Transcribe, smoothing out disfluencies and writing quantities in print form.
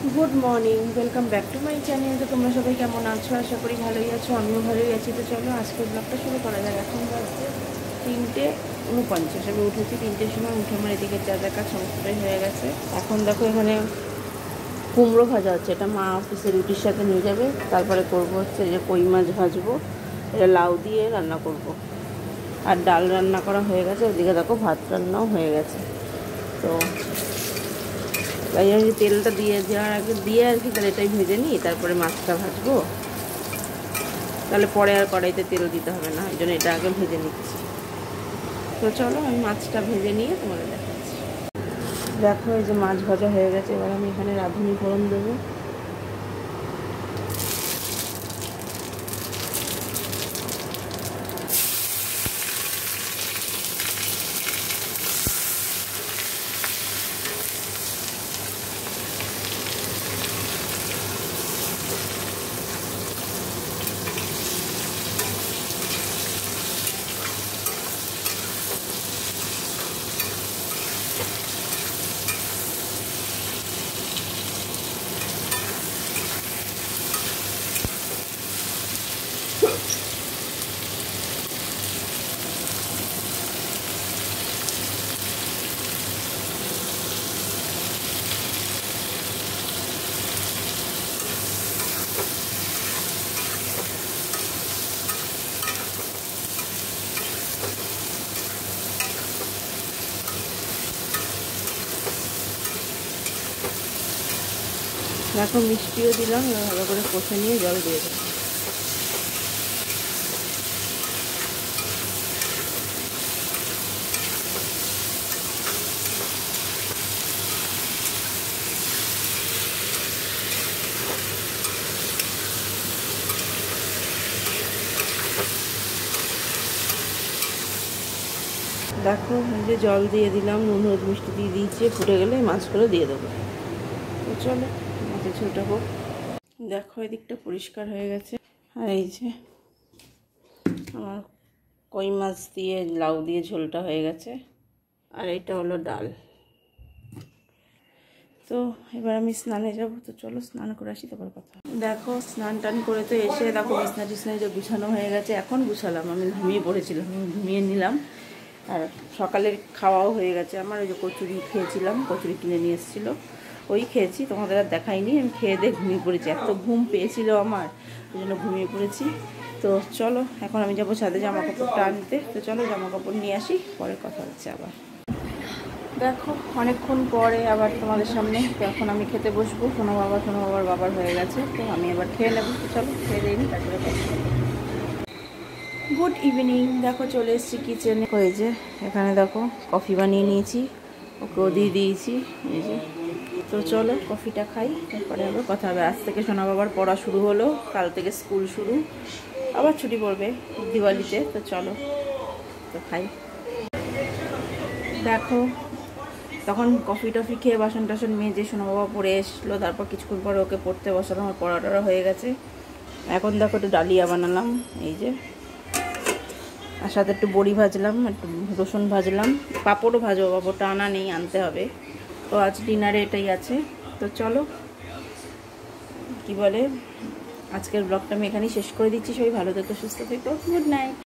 Good morning welcome back to my channel. तो तुम्हारा सबाई केमन आछो? आशा करी भालोई आछो, आमिओ भालोई आछि। तो चलो आजके ब्लगटा शुरू करा जाक। एखन बाजছে 3:49। আমি উঠেছি 3টের সময়। উঠে আমার এদিকে যা যা কাজ সমস্তটাই হয়ে গেছে। এখন দেখো এখানে কুমড়ো ভাজা হচ্ছে, এটা মা অফিসে রুটির সাথে নিয়ে যাবে। তারপরে করবো হচ্ছে যে কই মাছ ভাজবো, এটা লাউ দিয়ে রান্না করব। আর ডাল রান্না করা হয়ে গেছে। ওদিকে দেখো ভাত রান্নাও হয়ে গেছে। তো তাই আমি তেলটা দিয়ে দেওয়ার আগে দিয়ে আর কি তাহলে এটাই ভেজে নিই, তারপরে মাছটা ভাজবো। তাহলে পরে আর কড়াইতে তেল দিতে হবে না, এই জন্য এটা আগে ভেজে নিচ্ছি। তো চলো আমি মাছটা ভেজে নিয়ে তোমাদের দেখাচ্ছি। দেখো এই যে মাছ ভাজা হয়ে গেছে। এবার আমি এখানে রাঁধুনি ফোড়ন দেবো। দেখো মিষ্টিও দিলাম। এবার ভালো করে কষে নিয়ে জল দিয়ে দেবো। দেখো এই যে জল দিয়ে দিলাম, নুন হলুদ মিষ্টি দিয়ে দিয়েছি। ফুটে গেলে মাছগুলো দিয়ে দেবো। তো চলো মাছের ঝোলটা হোক। দেখো এদিকটা পরিষ্কার হয়ে গেছে। আর এই যে আমার কই মাছ দিয়ে লাউ দিয়ে ঝোলটা হয়ে গেছে। আর এইটা হলো ডাল। তো এবার আমি স্নানে যাব। তো চলো স্নান করে আসি, তারপর কথা। দেখো স্নান টান করে তো এসে দেখো বিছনা টিছনা যে গুছানো হয়ে গেছে। এখন গুছালাম, আমি ঘুমিয়ে পড়েছিলাম, আমি ঘুমিয়ে নিলাম। আর সকালের খাওয়াও হয়ে গেছে আমার। ওই যে কচুরি খেয়েছিলাম, কচুরি কিনে নিয়ে এসেছিলো, ওই খেয়েছি। তোমাদের আর দেখাইনি। আমি খেয়ে দিয়ে ঘুমিয়ে পড়েছি, এত ঘুম পেয়েছিল আমার, ওই জন্য ঘুমিয়ে পড়েছি। তো চলো এখন আমি যাবো ছাদে জামা কাপড়টা আনতে। তো চলো জামা কাপড় নিয়ে আসি, পরে কথা হচ্ছে আবার। দেখো অনেকক্ষণ পরে আবার তোমাদের সামনে। তো এখন আমি খেতে বসবো। সোনো বাবার হয়ে গেছে। তো আমি আবার খেয়ে নেবো। তো চলো খেয়ে দিই, তারপরে গুড ইভিনিং। দেখো চলে এসেছি কিচেনে। ওই যে এখানে দেখো কফি বানিয়ে নিয়েছি, ওকেও দিয়ে দিয়েছি। এই যে তো চলো কফিটা খাই, তারপরে আবার কথা হবে। আজ থেকে সোনা বাবার পড়া শুরু হলো, কাল থেকে স্কুল শুরু, আবার ছুটি পড়বে দিওয়ালিতে। তো চলো তো খাই। দেখো তখন কফি টফি খেয়ে বাসন টাসন মেজে সোনা বাবা পড়ে এসলো। তারপর কিছুক্ষণ পরে ওকে পড়তে বসানো, আমার পড়াটা হয়ে গেছে। এখন দেখো একটু ডালিয়া বানালাম, এই যে। আর সাথে একটু বড়ি ভাজলাম, একটু রসুন ভাজলাম। পাঁপড়ও ভাজবো, পাঁপড়টা আনা নেই, আনতে হবে। তো আজ ডিনারে এটাই আছে। তো চলো কি বলে আজকের ব্লগটা আমি এখানেই শেষ করে দিচ্ছি। সবাই ভালো থেকো, সুস্থ থেকো। Good night.